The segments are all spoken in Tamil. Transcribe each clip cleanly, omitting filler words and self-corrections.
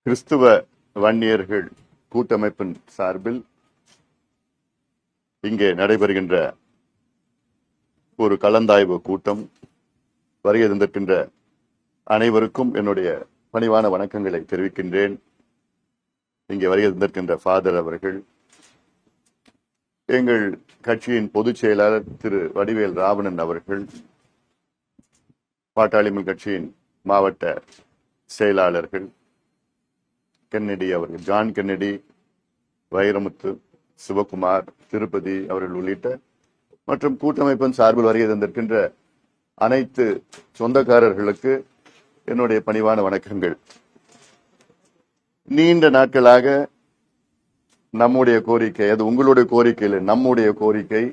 கிறிஸ்துவ வன்னியர்கள் கூட்டமைப்பின் சார்பில் இங்கே நடைபெறுகின்ற ஒரு கலந்தாய்வு கூட்டம். வருகை தந்திருக்கின்ற அனைவருக்கும் என்னுடைய பணிவான வணக்கங்களை தெரிவிக்கின்றேன். இங்கே வருகை தந்திருக்கின்ற ஃபாதர் அவர்கள், எங்கள் கட்சியின் பொதுச் செயலாளர் திரு வடிவேல் ராவணன் அவர்கள், பாட்டாளிமல் கட்சியின் மாவட்ட செயலாளர்கள் கென்னடி அவர்கள், ஜான் கென்னடி, வைரமுத்து, சிவகுமார், திருப்பதி அவர்கள் உள்ளிட்ட மற்றும் கூட்டமைப்பின் சார்பில் வருகை தந்திருக்கின்ற அனைத்து சொந்தக்காரர்களுக்கு என்னுடைய பணிவான வணக்கங்கள். நீண்ட நாட்களாக நம்முடைய கோரிக்கை, அது உங்களுடைய கோரிக்கை இல்லை, நம்முடைய கோரிக்கை,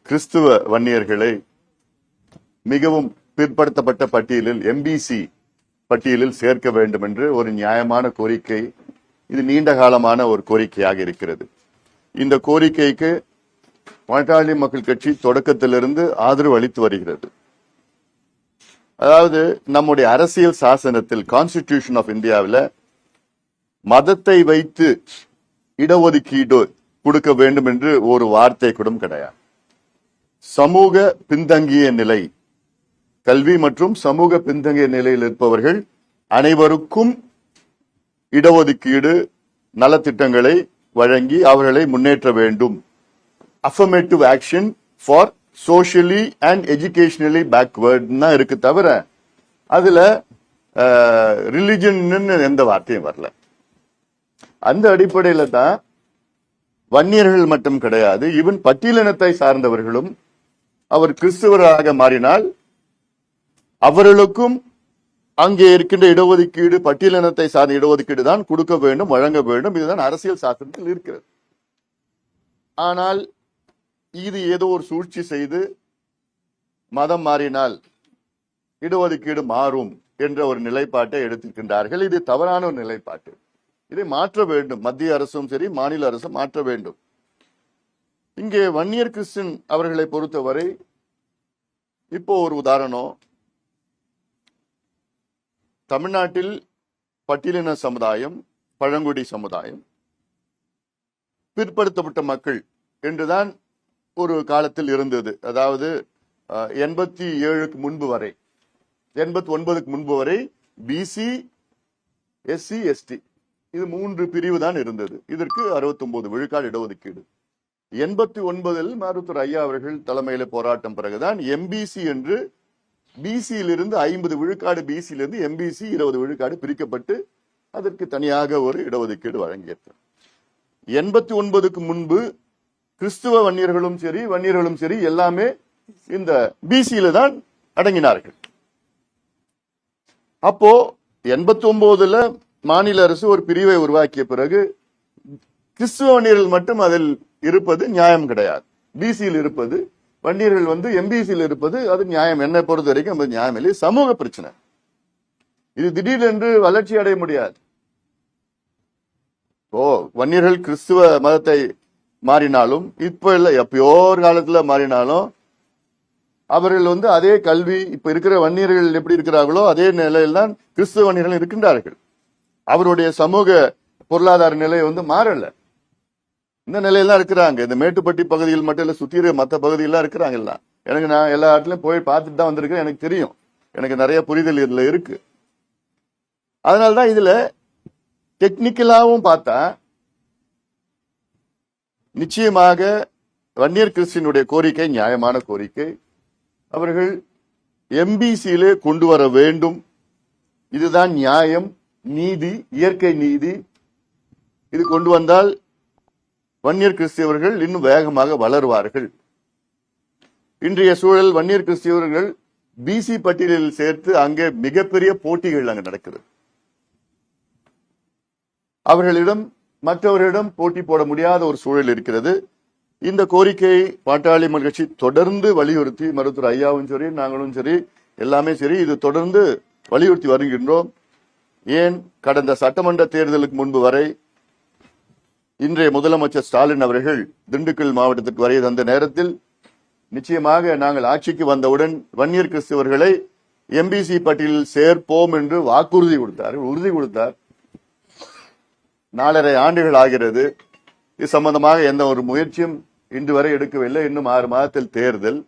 கிறிஸ்துவ வன்னியர்களை மிகவும் பிற்படுத்தப்பட்ட பட்டியலில் எம்பிசி பட்டியலில் சேர்க்க வேண்டும் என்று ஒரு நியாயமான கோரிக்கை. இது நீண்ட காலமான ஒரு கோரிக்கையாக இருக்கிறது. இந்த கோரிக்கைக்கு பாட்டாளி மக்கள் கட்சி தொடக்கத்திலிருந்து ஆதரவு அளித்து வருகிறது. அதாவது நம்முடைய அரசியல் சாசனத்தில், கான்ஸ்டிடியூஷன் ஆஃப் இந்தியாவில் மதத்தை வைத்து இடஒதுக்கீடு கொடுக்க வேண்டும் என்று ஒரு வார்த்தை கூட கிடையாது. சமூக பின்தங்கிய நிலை, கல்வி மற்றும் சமூக பின்தங்கிய நிலையில் இருப்பவர்கள் அனைவருக்கும் இடஒதுக்கீடு நலத்திட்டங்களை வழங்கி அவர்களை முன்னேற்ற வேண்டும். Affirmative action for socially and educationally backward இருக்கு தவிர அதுல ரிலிஜன் எந்த வார்த்தையும் வரல. அந்த அடிப்படையில தான் வன்னியர்கள் மட்டும் கிடையாது, ஈவன் பட்டியலினத்தை சார்ந்தவர்களும் அவர் கிறிஸ்துவராக மாறினால் அவர்களுக்கும் அங்கே இருக்கின்ற இடஒதுக்கீடு, பட்டியலினத்தை சார்ந்த இடஒதுக்கீடு தான் கொடுக்க வேண்டும், வழங்க வேண்டும். இதுதான் அரசியல் சாசனத்தில் இருக்கிறது. ஆனால் இது ஏதோ ஒரு சூழ்ச்சி செய்து மதம் மாறினால் இடஒதுக்கீடு மாறும் என்ற ஒரு நிலைப்பாட்டை எடுத்திருக்கின்றார்கள். இது தவறான ஒரு நிலைப்பாட்டு. இதை மாற்ற வேண்டும். மத்திய அரசும் சரி, மாநில அரசும் மாற்ற வேண்டும். இங்கே வன்னியர் கிறிஸ்டின் அவர்களை பொறுத்தவரை இப்போ ஒரு உதாரணம், தமிழ்நாட்டில் பட்டியலின சமுதாயம், பழங்குடி சமுதாயம், பிற்படுத்தப்பட்ட மக்கள் என்றுதான் ஒரு காலத்தில் இருந்தது. அதாவது 87க்கு முன்பு வரை, 89க்கு முன்பு வரை பிசி, எஸ்சி, எஸ்டி இது 3 பிரிவு தான் இருந்தது. இதற்கு 69 விழுக்காடு இடஒதுக்கீடு. 89ல் மருத்துவர் ஐயா அவர்கள் தலைமையில போராட்டம் பிறகுதான் எம்பிசி என்று பிசியிலிருந்து 50 விழுக்காடு, பிசியிலிருந்து எம்பிசி 20 விழுக்காடு பிரிக்கப்பட்டு அதற்கு தனியாக ஒரு இடஒதுக்கீடு வழங்கியது. 89க்கு முன்பு கிறிஸ்துவ வன்னியர்களும் சரி, வன்னியர்களும் சரி எல்லாமே இந்த பிசியில தான் அடங்கினார்கள். அப்போ 89ல மாநில அரசு ஒரு பிரிவை உருவாக்கிய பிறகு கிறிஸ்துவ வன்னியர்கள் மட்டும் அதில் இருப்பது நியாயம் கிடையாது. பிசியில் இருப்பது, வன்னியர்கள் எம்பிசியில் இருப்பது அது நியாயம். என்னை பொறுத்த வரைக்கும் அது நியாயம் இல்லை. சமூக பிரச்சனை இது. திடீரென்று வளர்ச்சி அடைய முடியாது. வன்னியர்கள் கிறிஸ்துவ மதத்தை மாறினாலும், இப்ப இல்ல எப்பயோ ஒரு காலத்துல மாறினாலும், அவர்கள் அதே கல்வி, இப்ப இருக்கிற வன்னியர்கள் எப்படி இருக்கிறார்களோ அதே நிலையில் தான் கிறிஸ்துவ வன்னியர்கள் இருக்கின்றார்கள். அவருடைய சமூக பொருளாதார நிலை மாறல. இந்த நிலையெல்லாம் இருக்கிறாங்க. இந்த மேட்டுப்பட்டி பகுதியில் மட்டும் இல்ல, சுத்தி மற்ற பகுதியெல்லாம் இருக்கிறாங்க. எனக்கு நான் எல்லா இடத்துலயும் போய் பார்த்துட்டு தான் வந்திருக்கேன். எனக்கு தெரியும், எனக்கு நிறைய புரிதல் இதுல இருக்கு. அதனால்தான் இதுல டெக்னிக்கலாவும் பார்த்தா நிச்சயமாக வன்னியர் கிறிஸ்டினுடைய கோரிக்கை நியாயமான கோரிக்கை. அவர்கள் எம்பிசியிலே கொண்டு வர வேண்டும். இதுதான் நியாயம், நீதி, இயற்கை நீதி. இது கொண்டு வந்தால் வன்னியர் கிறிஸ்தவர்கள் இன்னும் வேகமாக வளருவார்கள். இன்றைய சூழல் வன்னியர் கிறிஸ்தவர்கள் பிசி பட்டியலில் சேர்த்து அங்கே மிகப்பெரிய போட்டிகள் அங்கு நடக்கிறது. அவர்களிடம் மற்றவர்களிடம் போட்டி போட முடியாத ஒரு சூழல் இருக்கிறது. இந்த கோரிக்கையை பாட்டாளி மக்கள் கட்சி தொடர்ந்து வலியுறுத்தி, மருத்துவர் ஐயாவும் சரி, நாங்களும் சரி, எல்லாமே சரி, இது தொடர்ந்து வலியுறுத்தி வருகின்றோம். ஏன் கடந்த சட்டமன்ற தேர்தலுக்கு முன்பு வரை இன்றைய முதலமைச்சர் ஸ்டாலின் அவர்கள் திண்டுக்கல் மாவட்டத்திற்கு வருகை தந்த நேரத்தில் நிச்சயமாக நாங்கள் ஆட்சிக்கு வந்தவுடன் வன்னியர் கிறிஸ்தவர்களை எம்பிசி பட்டியலில் சேர்ப்போம் என்று வாக்குறுதி கொடுத்தார், உறுதி கொடுத்தார். 4.5 ஆண்டுகள் ஆகிறது. இது சம்பந்தமாக எந்த ஒரு முயற்சியும் இன்று வரை எடுக்கவில்லை. இன்னும் 6 மாதத்தில் தேர்தல்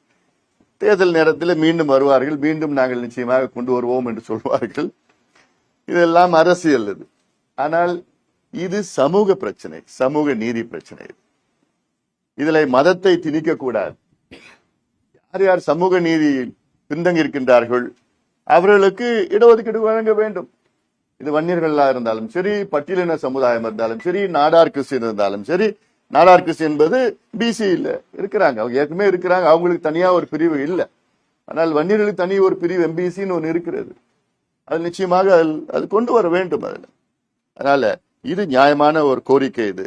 நேரத்தில் மீண்டும் வருவார்கள், மீண்டும் நாங்கள் நிச்சயமாக கொண்டு வருவோம் என்று சொல்வார்கள். இதெல்லாம் அரசியல் இது. ஆனால் இது சமூக பிரச்சனை, சமூக நீதி பிரச்சனை. இதுல மதத்தை திணிக்க கூடாது. யார் யார் சமூக நீதியில் பின்தங்கி இருக்கின்றார்கள் அவர்களுக்கு இடஒதுக்கீடு வழங்க வேண்டும். இது வன்னியர்களா இருந்தாலும் சரி, பட்டியலின சமுதாயம் இருந்தாலும் சரி, நாடார் கிறிஸ்டியன் இருந்தாலும் சரி. நாடார் கிறிஸ்டியன் என்பது பிசி இல்ல இருக்கிறாங்க, அவங்க ஏற்கனவே இருக்கிறாங்க, அவங்களுக்கு தனியா ஒரு பிரிவு இல்லை. ஆனால் வன்னியர்களுக்கு தனி ஒரு பிரிவு எம்பிசின்னு ஒன்று இருக்கிறது. அது நிச்சயமாக அது கொண்டு வர வேண்டும். அதுல அதனால இது நியாயமான ஒரு கோரிக்கை. இது